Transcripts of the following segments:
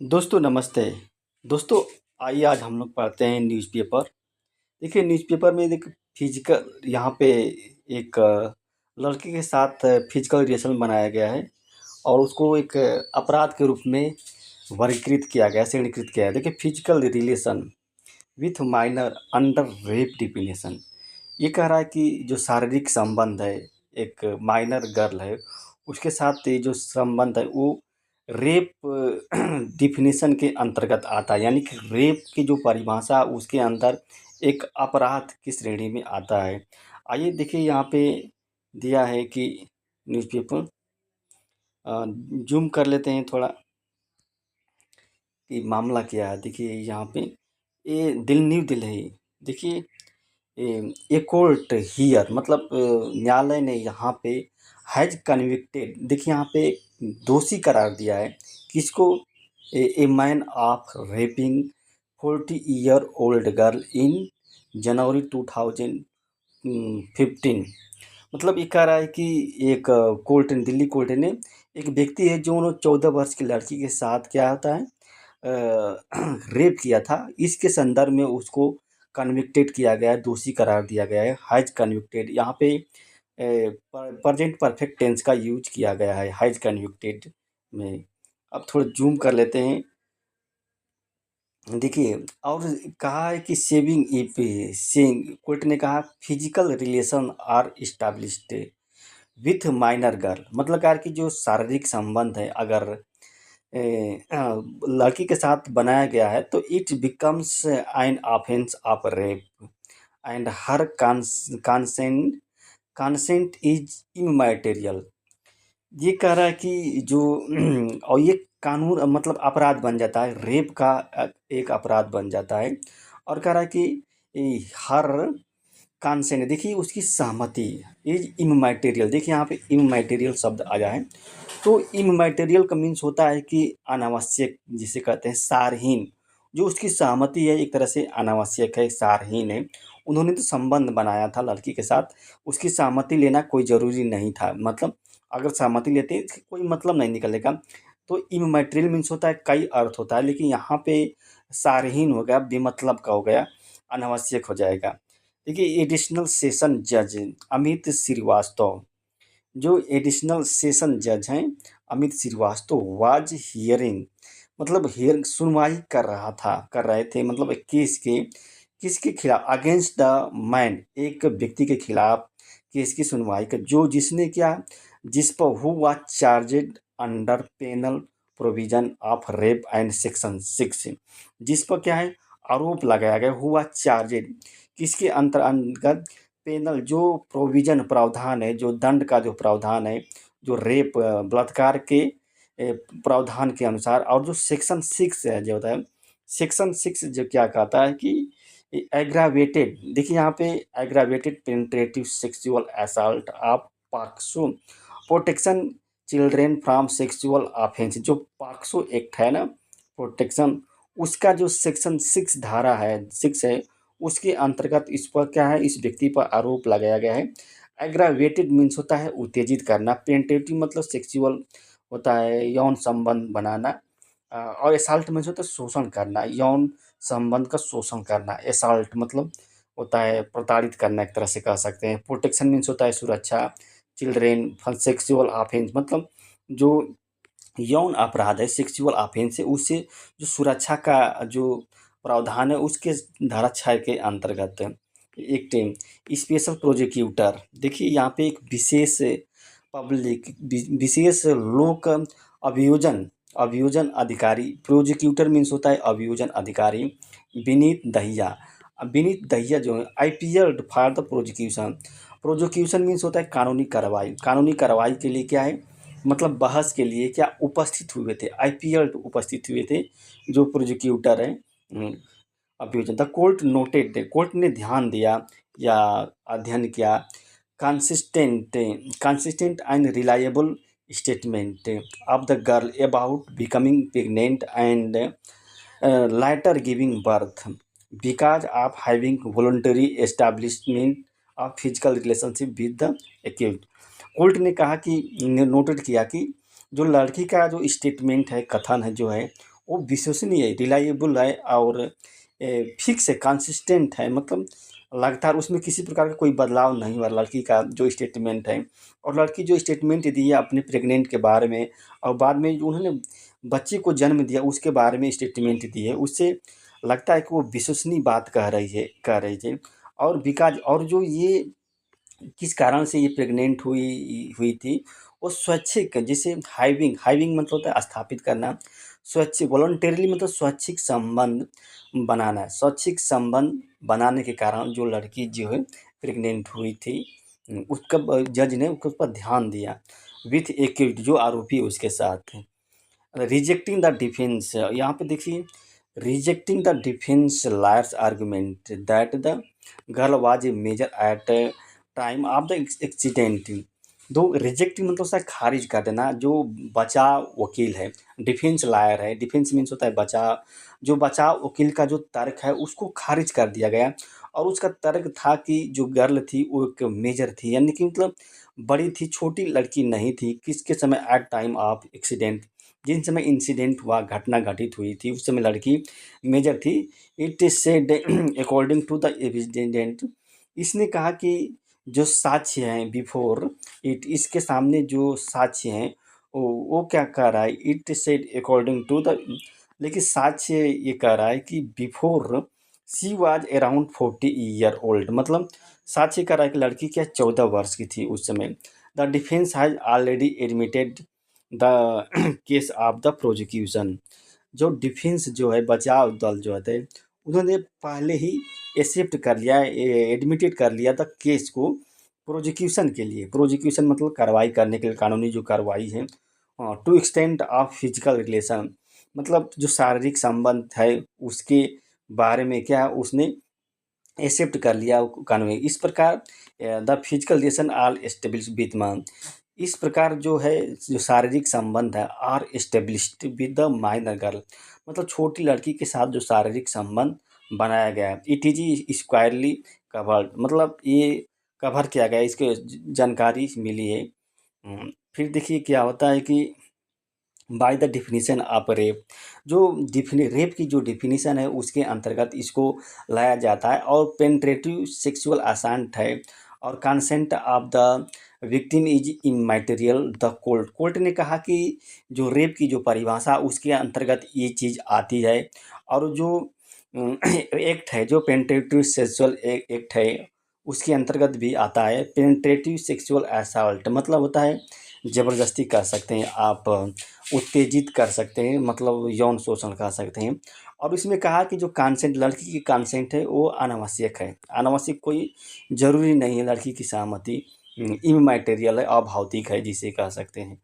दोस्तों नमस्ते। दोस्तों आइए आज हम लोग पढ़ते हैं न्यूज़पेपर। देखिए न्यूज़पेपर में देखिए फिजिकल यहाँ पे एक लड़के के साथ फिजिकल रिलेशन बनाया गया है और उसको एक अपराध के रूप में वर्गीकृत किया गया, श्रेणीकृत किया है। देखिए physical relation with minor under rape definition. ये कह रहा है कि जो शारीरिक संबंध है, एक माइनर गर्ल है उसके साथ ये जो संबंध है वो रेप डिफिनेशन के अंतर्गत आता है, यानी कि रेप की जो परिभाषा उसके अंदर एक अपराध की श्रेणी में आता है। आइए देखिए यहाँ पे दिया है कि न्यूज़पेपर जूम कर लेते हैं थोड़ा कि मामला क्या है। देखिए यहाँ पे ये न्यू दिल्ली, देखिए ए कोर्ट हियर मतलब न्यायालय ने यहाँ पे हैज कन्विक्टेड, देखिए यहाँ पे दोषी करार दिया है किसको, a man of raping 40 year old girl in January 2015। मतलब ये कह रहा है कि एक कोर्ट ने, दिल्ली कोर्ट ने एक व्यक्ति है जो 14 वर्ष की लड़की के साथ क्या होता है रेप किया था, इसके संदर्भ में उसको कन्विक्टेड किया गया है, दोषी करार दिया गया है। हैज कन्विक्टेड यहाँ पे प्रेजेंट परफेक्ट टेंस का यूज किया गया है हैज कन्विक्टेड में। अब थोड़ा जूम कर लेते हैं। देखिए और कहा है कि सेविंग इफ सेइंग, कोर्ट ने कहा physical relation are established with minor girl, मतलब कहा कि जो शारीरिक संबंध है अगर लड़की के साथ बनाया गया है तो it becomes an offence of rape and her consent consent is इमैटेरियल। ये कह रहा है कि जो और ये कानून मतलब अपराध बन जाता है, रेप का एक अपराध बन जाता है। और कह रहा है कि हर कंसेंट, देखिए उसकी सहमति इज इमैटेरियल, देखिए यहाँ पे इमैटेरियल शब्द आया है। तो इमैटेरियल का मीन्स होता है कि अनावश्यक, जिसे कहते हैं सारहीन। जो उसकी सहमति है एक तरह से अनावश्यक है, सारहीन है। उन्होंने तो संबंध बनाया था लड़की के साथ, उसकी सहमति लेना कोई ज़रूरी नहीं था। मतलब अगर सहमति लेते कोई मतलब नहीं निकलेगा। तो इमैटेरियल मीन्स होता है, कई अर्थ होता है, लेकिन यहाँ पे सारहीन हो गया, बेमतलब का हो गया, अनावश्यक हो जाएगा। देखिए एडिशनल सेशन जज अमित श्रीवास्तव, जो एडिशनल सेशन जज हैं अमित श्रीवास्तव वाज हियरिंग, मतलब हियर सुनवाई कर रहे थे, मतलब एक केस के किसके खिलाफ, अगेंस्ट द मैन, एक व्यक्ति के खिलाफ केस की सुनवाई कर, जो जिसने क्या, जिस पर who was charged under penal provision of rape and section 6, जिस पर क्या है आरोप लगाया गया, हु वाज चार्जेड, किसके अंतर्गत, पेनल जो प्रोविजन प्रावधान है, जो दंड का जो प्रावधान है, जो रेप बलात्कार के प्रावधान के अनुसार। और जो सेक्शन 6 है जो होता है, सेक्शन 6 जो क्या कहता है कि एग्रावेटेड, देखिए यहाँ पे aggravated penetrative sexual assault of POCSO, protection children from sexual offence, जो पॉक्सो एक्ट है ना, प्रोटेक्शन, उसका जो सेक्शन 6 धारा है, 6 है, उसके अंतर्गत इस पर क्या है, इस व्यक्ति पर आरोप लगाया गया है। एग्रावेटेड मीन्स होता है उत्तेजित करना, पेनिट्रेटिव मतलब सेक्सुअल होता है, यौन संबंध बनाना। और एसाल्ट मीन्स होता है शोषण करना, यौन संबंध का शोषण करना। एसाल्ट मतलब होता है प्रताड़ित करना, एक तरह से कह सकते हैं। प्रोटेक्शन मीन्स होता है सुरक्षा। चिल्ड्रेन सेक्सुअल ऑफेंस मतलब जो यौन अपराध है, सेक्सुअल ऑफेंस है, उससे जो सुरक्षा का जो प्रावधान है उसके धारा 6 के अंतर्गत एक टीम स्पेशल प्रोसिक्यूटर, देखिए यहाँ पे एक विशेष पब्लिक विशेष लोक अभियोजन अभियोजन अधिकारी, प्रोसिक्यूटर मीन्स होता है अभियोजन अधिकारी, विनीत दहिया। विनीत दहिया जो है IPL for the prosecution, prosecution means होता है कानूनी कार्रवाई, कानूनी कार्रवाई के लिए क्या है, मतलब बहस के लिए क्या उपस्थित हुए थे, आईपीएल उपस्थित हुए थे जो प्रोसिक्यूटर है। अभियोजन, द कोर्ट नोटेड, कोर्ट ने ध्यान दिया या अध्ययन किया consistent consistent and reliable statement of the girl about becoming pregnant and later giving birth because of having voluntary establishment of physical relationship with the accused। Court ने कहा कि noted किया कि जो लड़की का जो स्टेटमेंट है, कथन है जो है, वो विश्वसनीय है, रिलायबल है और फिक्स है, कंसिस्टेंट है, मतलब लगातार उसमें किसी प्रकार का कोई बदलाव नहीं हुआ लड़की का जो स्टेटमेंट है। और लड़की जो स्टेटमेंट दी है अपने प्रेग्नेंट के बारे में और बाद में जो उन्होंने बच्चे को जन्म दिया उसके बारे में स्टेटमेंट दी है, उससे लगता है कि वो विश्वसनीय बात कह रही थी। और बिकॉज और जो ये किस कारण से ये प्रेग्नेंट हुई हुई थी, वो स्वैच्छिक, जिसे हाइविंग हाइविंग मतलब होता है स्थापित करना, स्वैच्छिक वॉलंटरीली मतलब स्वैच्छिक संबंध बनाना, स्वैच्छिक संबंध बनाने के कारण जो लड़की जो है प्रेग्नेंट हुई थी, उसका जज ने उसके ऊपर ध्यान दिया विथ एक्यूट जो आरोपी है उसके साथ। रिजेक्टिंग द डिफेंस, यहाँ पे देखिए, rejecting the defence lawyers argument that the girl was a major at time of the accident. दो रिजेक्टिंग मतलब होता है खारिज कर देना, जो बचाव वकील है, डिफेंस लायर है, डिफेंस मीन्स होता है बचाव, जो बचाव वकील का जो तर्क है उसको खारिज कर दिया गया। और उसका तर्क था कि जो गर्ल थी वो एक मेजर थी, यानी कि मतलब बड़ी थी, छोटी लड़की नहीं थी, किसके समय एट टाइम ऑफ एक्सीडेंट, जिन समय इंसिडेंट हुआ, घटना घटित हुई थी, उस समय लड़की मेजर थी। It is said according to the evident, इसने कहा कि जो साक्ष्य हैं बिफोर इट, इसके सामने जो साक्ष्य हैं वो क्या कह रहा है, it said according to the, लेकिन साक्ष्य ये कह रहा है कि before she was around 40 year old, मतलब साक्ष्य कह रहा है कि लड़की क्या 14 वर्ष की थी उस समय। The defence has already admitted the case of the prosecution, जो डिफेंस जो है बचाव दल जो है उन्होंने पहले ही एक्सेप्ट कर लिया, एडमिटेड कर लिया था केस को प्रोजिक्यूशन के लिए। प्रोजिक्यूशन मतलब कार्रवाई करने के लिए, कानूनी जो कार्रवाई है। To extend of physical relation, मतलब जो शारीरिक संबंध है उसके बारे में क्या उसने एक्सेप्ट कर लिया कानूनी। इस प्रकार the physical relation are establish विद्यमान, इस प्रकार जो है जो शारीरिक संबंध है are established with the minor girl, मतलब छोटी लड़की के साथ जो शारीरिक संबंध बनाया गया है। इट इज स्क्वायरली कवर्ड, मतलब ये कवर किया गया है, इसके जानकारी मिली है। फिर देखिए क्या होता है कि by the definition of rape, जो रेप की जो डिफिनीशन है उसके अंतर्गत इसको लाया जाता है। और पेनिट्रेटिव सेक्सुअल असाल्ट है और consent of the victim is इमैटेरियल। The court ने कहा कि जो रेप की जो परिभाषा उसके अंतर्गत ये चीज़ आती है। और जो एक्ट है, जो पेनिट्रेटिव सेक्सुअल एक्ट है उसके अंतर्गत भी आता है। पेनिट्रेटिव सेक्सुअल असॉल्ट मतलब होता है ज़बरदस्ती कर सकते हैं आप, उत्तेजित कर सकते हैं, मतलब यौन शोषण कर सकते हैं। और इसमें कहा कि जो कंसेंट, लड़की की कंसेंट है वो अनावश्यक है, अनावश्यक कोई ज़रूरी नहीं है लड़की की सहमति, इमैटेरियल है, अभौतिक है जिसे कह सकते हैं।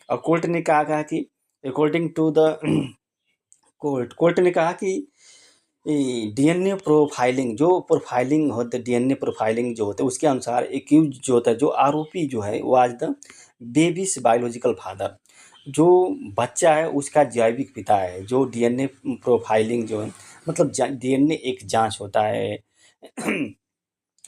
और कोर्ट ने कहा कि अकॉर्डिंग टू द कोर्ट ने कहा कि डीएनए प्रोफाइलिंग, जो प्रोफाइलिंग होता है, डीएनए प्रोफाइलिंग जो होता है उसके अनुसार एक्यूज जो होता है, जो आरोपी जो है वो आज द बेबीज बायोलॉजिकल फादर, जो बच्चा है उसका जैविक पिता है। जो डीएनए प्रोफाइलिंग जो है मतलब डीएनए एक जांच होता है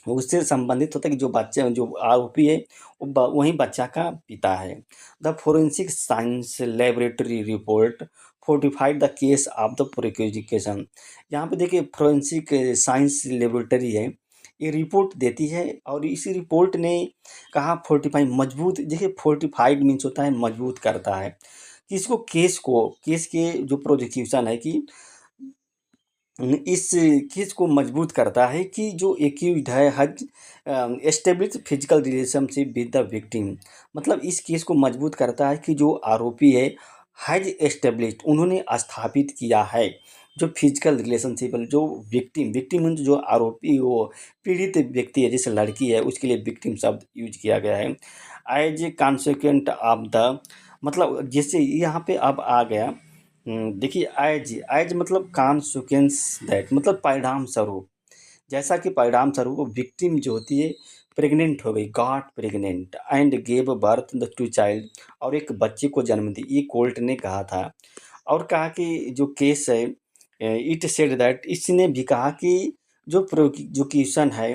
उससे संबंधित होता है कि जो बच्चा जो आरोपी है वो वही बच्चा का पिता है। The forensic science laboratory report fortified the case of the prosecution. यहाँ पे देखिए फोरेंसिक साइंस लेबोरेटरी है, ये रिपोर्ट देती है और इसी रिपोर्ट ने कहा फोर्टिफाई, मजबूत, देखिए फोर्टिफाइड मीन्स होता है मजबूत करता है कि इसको केस के जो प्रोसिक्यूशन है कि इस केस को मजबूत करता है कि जो एक्यूज्ड है हज establish physical relationship with the victim, मतलब इस केस को मजबूत करता है कि जो आरोपी है हैज एस्टेब्लिश्ड, उन्होंने स्थापित किया है जो फिजिकल रिलेशनशिप, जो विक्टिम, विक्टिम जो आरोपी वो पीड़ित व्यक्ति है जैसे लड़की है उसके लिए विक्टिम शब्द यूज किया गया है। As a consequent of the, मतलब जैसे यहाँ पे अब आ गया, देखिए एज एज मतलब कॉन्सिक्वेंस दैट मतलब परिणाम स्वरूप, जैसा कि परिणाम स्वरूप विक्टिम जो होती है प्रेग्नेंट हो गई, got pregnant and gave birth the two child, और एक बच्चे को जन्म दी, ये कोर्ट ने कहा था। और कहा कि जो केस है इट सेड दैट, इसने भी कहा कि जो प्रोसिक्यूशन है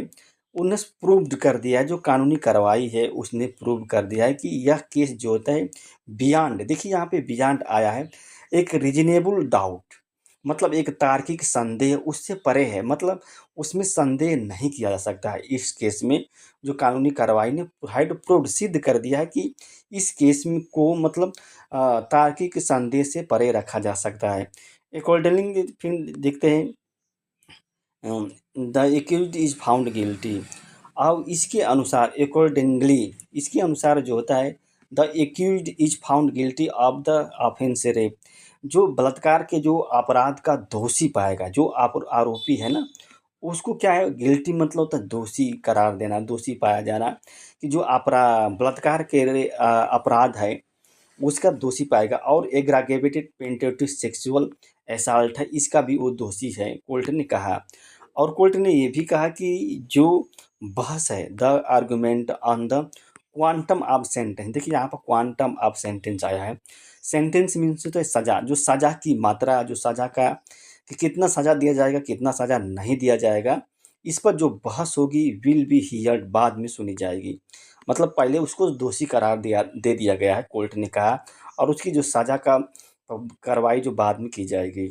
उन्हें प्रूव्ड कर दिया है, जो कानूनी कार्रवाई है उसने प्रूव कर दिया है कि यह केस जो होता है बियॉन्ड, देखिए यहाँ पे बियॉन्ड आया है, एक रीजनेबल डाउट, मतलब एक तार्किक संदेह उससे परे है, मतलब उसमें संदेह नहीं किया जा सकता है। इस केस में जो कानूनी कार्रवाई ने हाइड प्रूव्ड सिद्ध कर दिया है कि इस केस में को मतलब तार्किक संदेह से परे रखा जा सकता है। अकॉर्डिंगली फिर देखते हैं, the accused is found guilty. अब इसके अनुसार अकॉर्डिंगली, इसके अनुसार जो होता है, the accused is found guilty of the offence rape. जो बलात्कार के जो अपराध का दोषी पाएगा, जो आरोपी है ना, उसको क्या है, गिल्टी मतलब होता है दोषी करार देना, दोषी पाया जाना, कि जो बलात्कार के अपराध है उसका दोषी पाएगा। और एग्रागेवेटेड पेंटेटिव सेक्सुअल असॉल्ट है, इसका भी वो दोषी है, कोर्ट ने कहा। और कोर्ट ने ये भी कहा कि जो बहस है, the argument on the quantum of sentence, देखिए यहाँ पर क्वांटम ऑफ सेंटेंस आया है। सेंटेंस मीन्स तो सज़ा, जो सज़ा की मात्रा, जो सज़ा का कि कितना सज़ा दिया जाएगा, कितना सज़ा नहीं दिया जाएगा, इस पर जो बहस होगी विल बी हियर्ड, बाद में सुनी जाएगी। मतलब पहले उसको दोषी करार दे दिया गया है, कोर्ट ने कहा, और उसकी जो सज़ा का कार्रवाई जो बाद में की जाएगी।